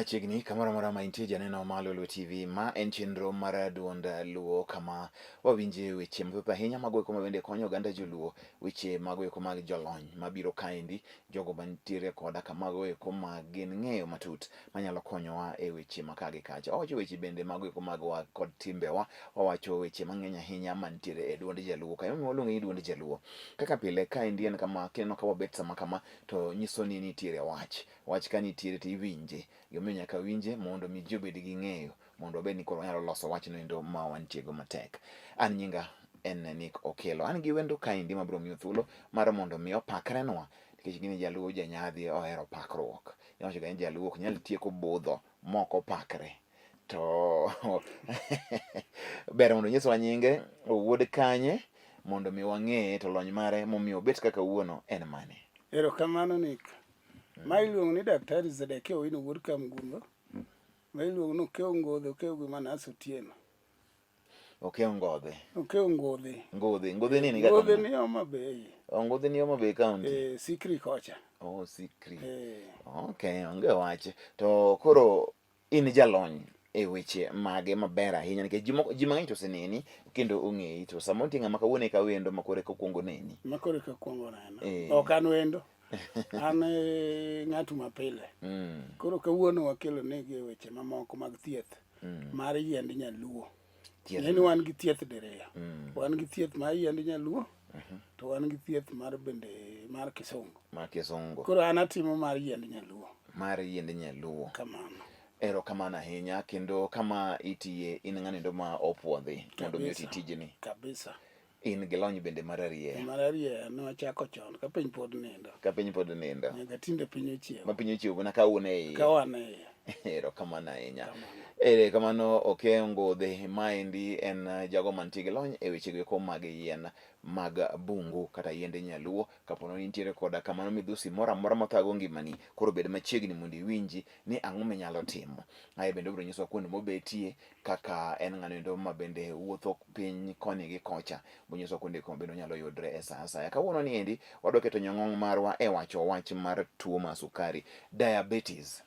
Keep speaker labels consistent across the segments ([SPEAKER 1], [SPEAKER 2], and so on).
[SPEAKER 1] Machiegni kamoro amora ma intie janeno mar Lolwe TV, ma en chenro mar duond luo kama wawinje weche mathoth ahinya mago eko ma bende konyo oganda joluo, weche mago eko mag jolony mabiro kaendi, jogo mantiere koda kamago eko ma gin ng'eyo matut manyalo konyowa e weche maka gi kacha. Wawacho weche bende mago eko mag wa kod timbewa, wawacho weche mang'eny ahinya mantiere e duond jaluo, kaya waluonge ni duond jaluo. Kaka pile kaendi en kama kineno ka wabet sama kama to nyiso ni nitiere wach ka nitiere to iwinje. Gimomiyo nyaka winje mondo mi ji obed gi ng'eyo, mondo obed ni koro wanyalo loso wachno endo ma wantiego matek. An nyinga en Nick Okelo. An gi wendo kaendi mabiro miyo thuolo mar mondo mi opakrenwa, nikech gini jaluo janyadhi ohero pakruok. Niwacho ga ni jaluo ok nyal tieko budho moko pakre. To ber mondo nyiswa nyinge, owuod kanye, mondo mi wang'e to lony mare momiyo obet kaka wuono en mane.
[SPEAKER 2] Erokamano Nick. Ma iluongo ni daktari Zedekia Owino wuod Kamgumbo. Ma iluongo ni Okeo Ngodhe, Okeo gi Manaso Otieno.
[SPEAKER 1] Okeo Ngodhe.
[SPEAKER 2] Okeo Ngodhe.
[SPEAKER 1] Ngodhe nini
[SPEAKER 2] kaka? Ngodhe ni Homa Bay.
[SPEAKER 1] Ngodhe ni Homa Bay County.
[SPEAKER 2] Sikri kocha.
[SPEAKER 1] Sikri. Okay, onge wach. To koro in jalony e weche mage maber ahinya nikech ji mang'eny to oseneni kendo ong'eyi, to sama nitie ng'ama kawuono ka wendo makore ka kuongo neni.
[SPEAKER 2] Makore ka kuongo neno. Ok an wendo. An ng'atu mapile. Koro kawuono wakelo negi weche mamoko mag thieth mar yiend nyaluo. Ng'eni wan gi thieth diriyo. Wan gi thieth mar yiend nyaluo, to wan gi thieth mar bende mar kisungu.
[SPEAKER 1] Mar kisungu.
[SPEAKER 2] Koro an atimo mar yiend nyaluo.
[SPEAKER 1] Mar yiend nyaluo.
[SPEAKER 2] Kamano.
[SPEAKER 1] Erokamano ahinya, kendo kama itiye in ng'anindo ma opuodhi mondo mi oti tijni.
[SPEAKER 2] Kabisa.
[SPEAKER 1] In gi lony bende mar ariyo.
[SPEAKER 2] Mar ariyo nochako chon ka piny pod nindo.
[SPEAKER 1] Ka piny pod nindo.
[SPEAKER 2] Nyaka tinde piny ochiewo.
[SPEAKER 1] Ma piny ochiewo na ka un e iye.
[SPEAKER 2] Ka wan e iye.
[SPEAKER 1] Erokamano ahinya. Erokamano Okeo Ngodhe, maendi en jago mantie gi lony e weche go mag yien mag bungu kata yiende nyaluo. Kapono ni nitiere koda kamano midhusi moro amora mathago ngimani, koro bed machiegni mondo iwinji ni ang'o minyalo timo. Ae bende obiro nyisowa kuonde mobetie, kaka en ng'ano ma bende wuotho piny koni gi kocha, bonyisowa kuonde ko bende onyalo yudre e sa asaya. Kawuono ni endi wadwa keto nyang'ong marwa e wacho wach mar tuo mar sukari, diabetes.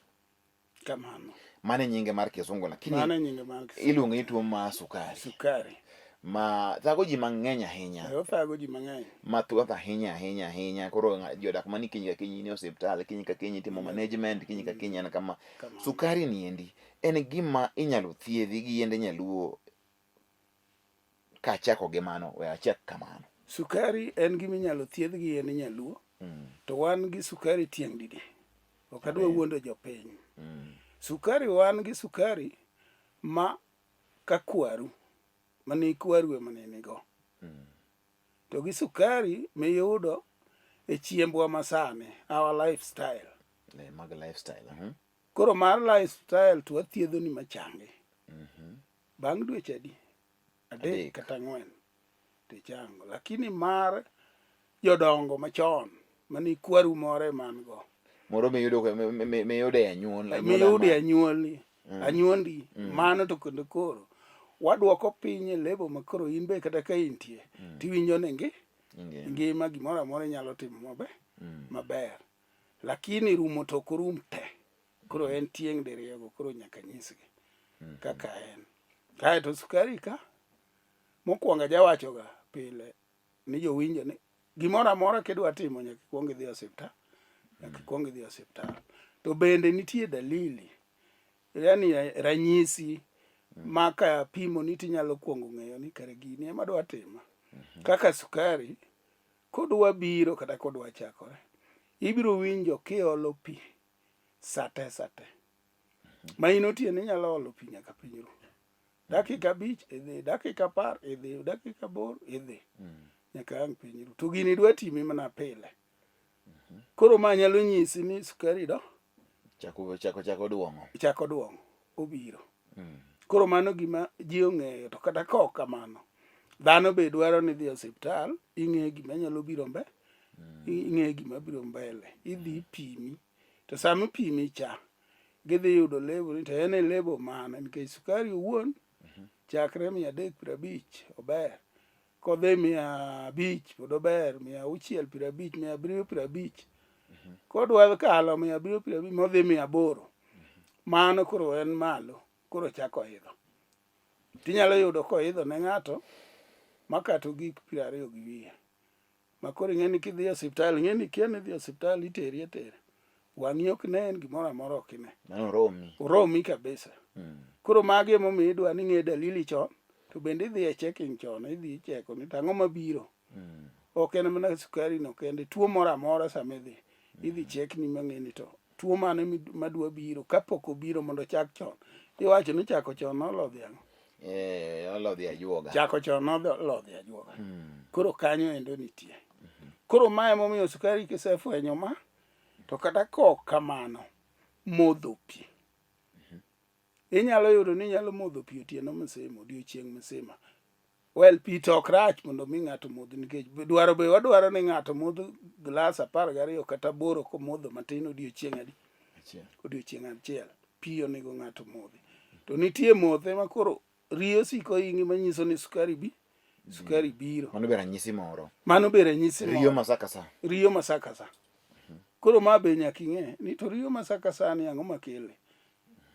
[SPEAKER 2] Kamano.
[SPEAKER 1] Mane nyinge mar kisungu, lakini
[SPEAKER 2] mane nyinge mar kisungu
[SPEAKER 1] iluongo ni tuo mar sukari.
[SPEAKER 2] Sukari.
[SPEAKER 1] Ma thago ji mang'eny ahinya.
[SPEAKER 2] Thago ji mang'eny.
[SPEAKER 1] Ma thuoth ahinya. Koro jodak mani kiny ka kiny ni osiptal, kiny ka kiny timo management, kiny ka kiny en kama. Sukari ni endi en gima inyalo thiedhi gi yiende nyaluo. Kachako gi mano, we achak kamano.
[SPEAKER 2] Sukari en gima inyalo thiedh gi yiende nyaluo. To wan gi sukari tieng' didi. Ok adwa wuondo jopiny. Sukari wan gi sukari ma ka kwaru, mani kwaru ema nigo. To gi sukari miyudo e chiembwa masani, our lifestyle.
[SPEAKER 1] Mag lifestyle.
[SPEAKER 2] Koro mar lifestyle to wathiedho ni machange. Bang' dweche adi? 3 kata 4 tichango. Lakini mar jodongo machon, mani kwaru more man go.
[SPEAKER 1] Moro miyude e anyuola.
[SPEAKER 2] Miyude e anyuoli. Anyuondi. Mano to kendo koro. Waduoko piny e lebo makoro in be kata ka intie. Tiwinjo nengi. Ngima gimoro amora nyalo timo maber. Lakini rumo to ok rum te. Koro en tieng' diriyo, koro nyaka nyisgi kaka en. Kae to sukari ka mokwongo jawacho ga pile ni jowinjo ni gimoro amora kidwa timo nyaka kuong idhi e osiptal. To bende nitie dalili, yani ranyisi maka pimo ni tinyalo kuongo ng'eyo ni kare gini ema dwa timo. Kaka sukari kodwa biro kata kodwa chakore, ibiro winjo kiolo pi sate. Ma in otieno inyalo olo pi nyaka piny ru. Dakika 5 idhi, dakika 10 idhi, dakika 8 idhi. Nyaka ang' piny ru. To gini dwa timi mana pile. Koro ma nyalo nyisi ni sukari do
[SPEAKER 1] chako duong'o.
[SPEAKER 2] Obiro. Koro mano gima ji ong'eyo, to kata kok kamano. Dhano be dwaro ni dhi e osiptal, ing'e gima nyalo biro ing'e gima biro mbele. Idhi pimi. To sama pimi cha, gidhi yudo lebo ni to en e lebo mane, nikech sukari owuon chakre 350 ober. Kodhi 500 pod ober, 650, 750. Kodwa kalo 750 modhi 800. mano koro en malo koro chako idho tinyalo yudo koidho ne ng'ato makato gik 20 gi wiye makoro ing'eni kidhi e osiptal ing'eni kia ni dhi e osiptal iteri wang'i ok ne en gimoro amora ok ine oromi kabisa koro magi emomiyo idwa ni ng'e dalili chon to bende idhi e checking chon idhi icheko ni tang'o mabiro ok en mana sukari no kende tuo moro amora sama idhi chek ni mang'eni to tuo mane madwa biro kapok obiro mondo chak chon iwacho ni chako chon nolodhi ang'o
[SPEAKER 1] olodhi ajuoga
[SPEAKER 2] chako chon nolodhi ajuoga koro kanyo endo nitie koro mae emomiyo sukari kisefwenyo ma to kata kok kamano modho pi inyalo yudo ni inyalo modho pi otieno msemo odiochieng' msema well pi to ok rach mondo mi ng'ato modh nikech wadwaro ni ng'ato modh glas 12 kata 8 komodho matin odiochieng' adi odiochieng' achiel pi onego ng'ato modhi to nitie modhe makoro riyo siko ingi manyiso ni sukari biro
[SPEAKER 1] mano be ranyisi moro
[SPEAKER 2] riyo masakasa koro ma be nyaka ing'e ni to riyo masakasa ni ang'o makele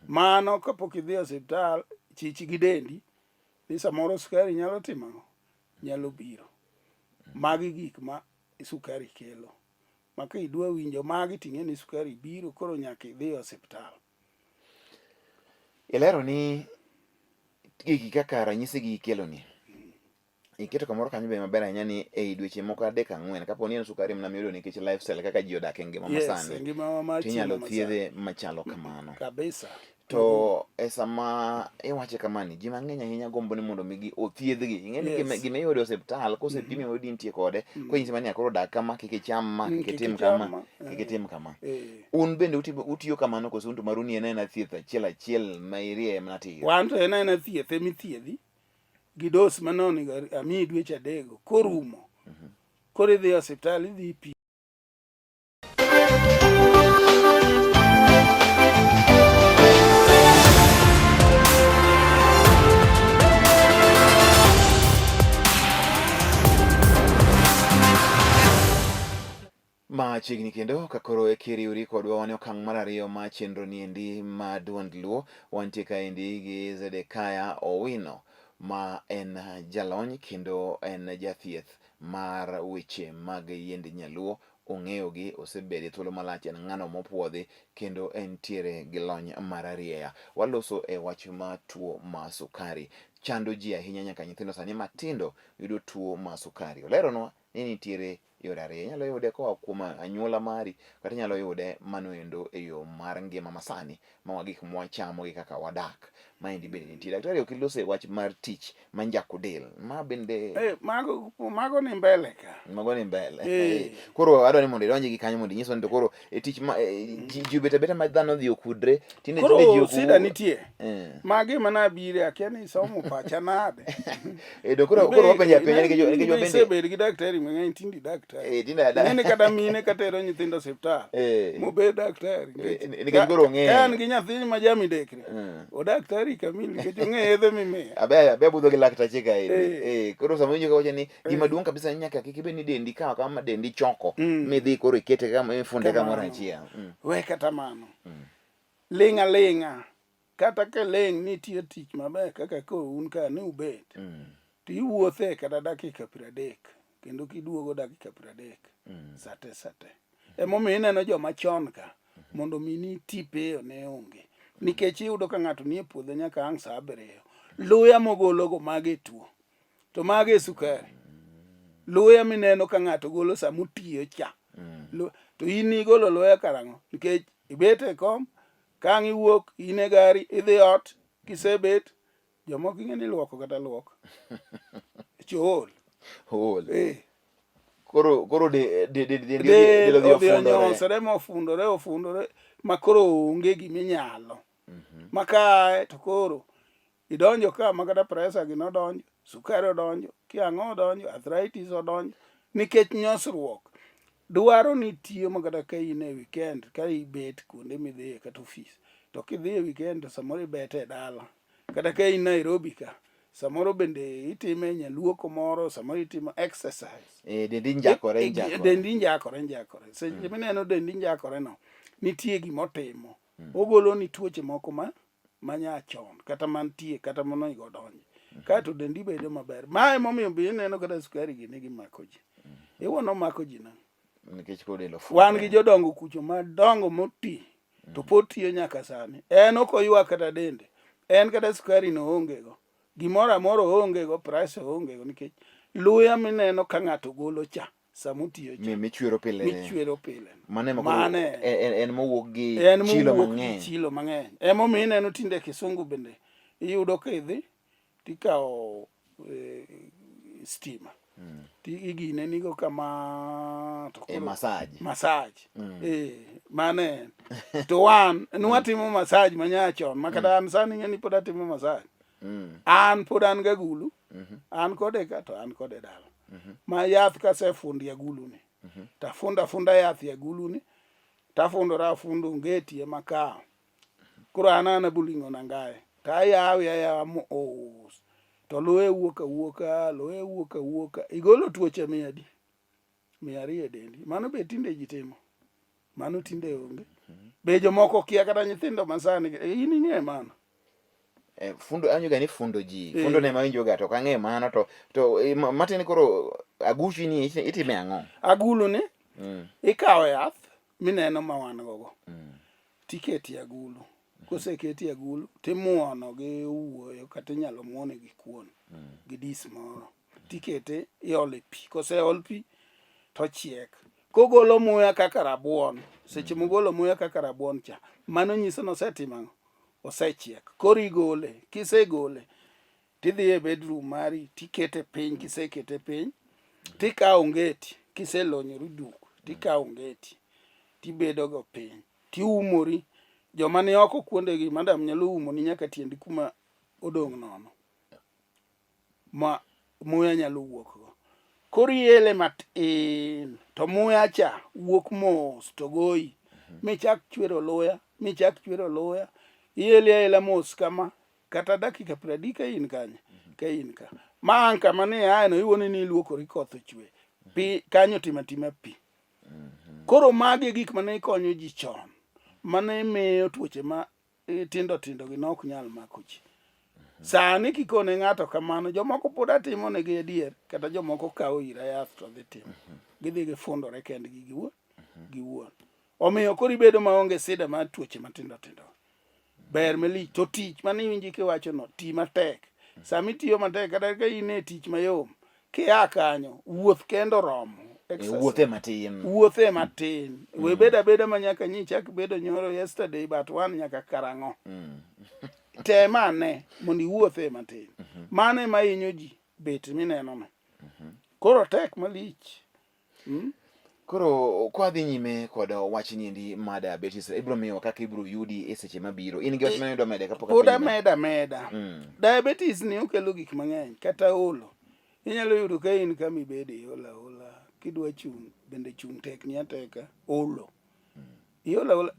[SPEAKER 2] mano kapok idhi e osiptal chich gi dendi ni samoro sukari nyalo timo ang'o nyalo biro magi gik ma sukari kelo maka idwa winjo magi ting'e ni sukari biro koro nyaka idhi e osiptal
[SPEAKER 1] ilero ni gigi kaka ranyisi gi kelo ni iketo kamoro kanyo be maber ahinya ni ei dweche moko 3-4 kapo ni en sukari mana miyudo nikech lifestyle kaka ji odak e ngima masani tinyalo thiedhe machalo kamano
[SPEAKER 2] kabisa
[SPEAKER 1] to e sama iwache kamani ji mang'eny ahinya gombo ni mondo migi othiedhgi ing'eni gima iyudo e osiptal kosepimi mayudi nitie kode konyisi mani koro dak kama kik icham ma kik itim kama un bende utiyo kamano koso un to maru ni en thieth achiel ma irie mana tiyo
[SPEAKER 2] wan to en thieth emithiedhi gi dos manonigo amiyi dweche 3 korumo koro idhi e osiptal idhi pi
[SPEAKER 1] machiegni kendo kakoro e kiriuri kodwa wane okang' mar 2 ma chenro ni endi ma duond luo wantie kaendi gi Zedekaya Owino ma en jalony kendo en jathieth mar weche mag yiend nyaluo ong'eyogi osebede thuolo malach en ng'ano mopuodhi kendo entiere gi lony mar arieya waloso e wach ma tuo ma sukari chando ji ahinya nyaka nyithindo sani matindo yudo tuo ma sukari oleronwa ni nitiere yore ariyo inyalo yude koa kuom anyuola mari kata inyalo yude manoendo e yo mar ngima masani ma gik mwachamo gi kaka wadak maendi bende nitie daktari ok ilose wach mar tich manjako del ma bende
[SPEAKER 2] mago ni mbele
[SPEAKER 1] koro adwa ni mondo idonji gi kanyo mondo inyiso ni to koro e tich ji beta ma dhano dhi okudre
[SPEAKER 2] tinde koro sida nitie magi mana bire akia ni somo pacha nade
[SPEAKER 1] koro wapenja nikech
[SPEAKER 2] bende sebed gi daktari mang'eny tindi daktari nene kata mine katero nyithindo osiptal mobed daktari
[SPEAKER 1] nikech koro ong'eyo
[SPEAKER 2] kan gi nyathi ma jami dekre o daktari kamili nikech ong'e yedhe mimiyo
[SPEAKER 1] abe budho gi laktache kaendi koro sama winjo kawacho ni gima duong' kabisa nyaka kik ibed ni dendi kawa kama dendi choko midhi koro ikete kama ifunde kamoro achiel
[SPEAKER 2] we kata mano ling'a ling'a kata ka leng' nitie tich maber kaka koro un ka ne ubet to iwuothe kata dakika 30 kendo kiduogo dakika 30 sate emomiyo ineno joma chon ka mondo mini tipeyo ne onge nikech iyudo ka ng'ato nie puodho nyaka ang' sa 7 luya mogologo mage tuo to mage sukari luya mineno ka ng'ato golo samotiyo cha to in igolo luya karang'o nikech ibet e kom kang' iwuok in e gari idhi ot kisebet jomoko ing'eni luoko kata luok chool
[SPEAKER 1] koro
[SPEAKER 2] ofundore ma koro onge giminyalo makae to koro idonjo ka makata presa gi nodonjo sukari odonjo kiang'o odonjo arthritis odonjo nikech nyosruok dwaro ni tiyo makata ka in e weekend ka ibet kuonde midhiye kata ofis to kidhi e weekend to samoro ibet e dala kata ka in Nairobi ka samoro bende itime nyaluoko moro samoro itimo exercise
[SPEAKER 1] dendi njakore
[SPEAKER 2] seche mineno dendi njakore no nitie gimotimo ogolo ni tuoche moko manyachon kata mantie kata monego donji kato dendi bedo maber. Mae momiyo be ineno kata sukari gi nigi mako ji. Iwono mako ji nang'.
[SPEAKER 1] Nikech kodelo
[SPEAKER 2] Wan gi jodongo kucho madongo moti to pod tiyo nyaka sani. En ok oywa kata dende. En kata sukari no onge go. Gimoro amora onge go, price onge go nikech luya mineno ka ng'ato golo cha samutiyo cha.
[SPEAKER 1] Michwero pile.
[SPEAKER 2] Michwero pile.
[SPEAKER 1] Mane en mowuok gi chilo mang'eny.
[SPEAKER 2] Emomiyo ineno tinde kisungu bende iyudo kidhi tikawo stima. Igine nigo kama to massage. Mane to wan nwatimo massage manyachon makata an sani ng'eni pod atimo massage. An pod an gagulu. An kode ka to an kode dala. Ma yath kasefundi agulu ni. Tafunda yath agulu ni. Tafundora fundo ngeti ya makao. Kuro anana bulingo nangaye. Tayawe mos. To loe wuoka. Igolo tuoche miadi. Miari dendi. Mano be tinde jitimo. Mano tinde onge. Be jomoko kia kata nyithindo masani. In ing'e mano.
[SPEAKER 1] Fundo anyoga ni fundo ji. Fundo ne mawinjo ga to kang'e mano to matin koro agushi ni itime ang'o?
[SPEAKER 2] Agulu ni ikawo yath mineno ma wan gogo. Tiketi agulu. Koseketi agulu timuono gi wuoyo kata inyalo muone gi kuon gi dis moro. Tikete iole pi. Koseol pi to chiek. Kogolo muya kaka rabuon. Seche mogolo muya kaka rabuon cha. Mano nyiso nosetimo osechiek. Koro igole. Kisegole tidhi e bedroom mari tikete piny. Kisekete piny tikawo ngeti. Kiselonyoru duk tikawo ngeti tibedo go piny. Tiumori. Joma ni oko kuondegi madam nyalo umo ni nyaka tiendi kuma odong' nono. Ma muya nyalo wuok go. Koriele matin to muya cha wuok mos to goyi. Michak chwero luya. Iela mos kama kata dakika 30 ka in kanye. Ka in ka. Ma an kama ni no iwoni ni iluokori koth ochwe. Pi kanyo tima pi. Koro magi gik mane ikonyo ji chon. Mane miyo tuoche ma tindo gi nok nyal mako ji. Sani kikone ng'ato kamano jomoko pod atimo negi adier kata jomoko kawo ira yath to dhi timo. Gidhi gifundore kendgi giwuon. Omiyo koro ibedo maonge sida mar tuoche matindo. Ber malich to tich mane iwinji kiwacho no ti matek. Sami tiyo matek kata ka in e tich mayom. Kia kanyo wuoth kendo romo. Wuothe matin. We beda manyaka nyi chak bedo nyoro yesterday but one nyaka karang'o. Temane mondi wuothe matin. Mane ma inyo ji bet mineno me. Koro tek malich.
[SPEAKER 1] Koro kwa dhi nyime kod wach niendi ma diabetes ibro miyo kaka ibro yudi e seche mabiro. In gi wach mane do mede kapok
[SPEAKER 2] apima. Meda. Diabetes ni okelo gik mang'eny kata olo. Inyalo yudo ka in kama ibede ola. Kidwa chung' bende chung' tek ni ateka olo. Iola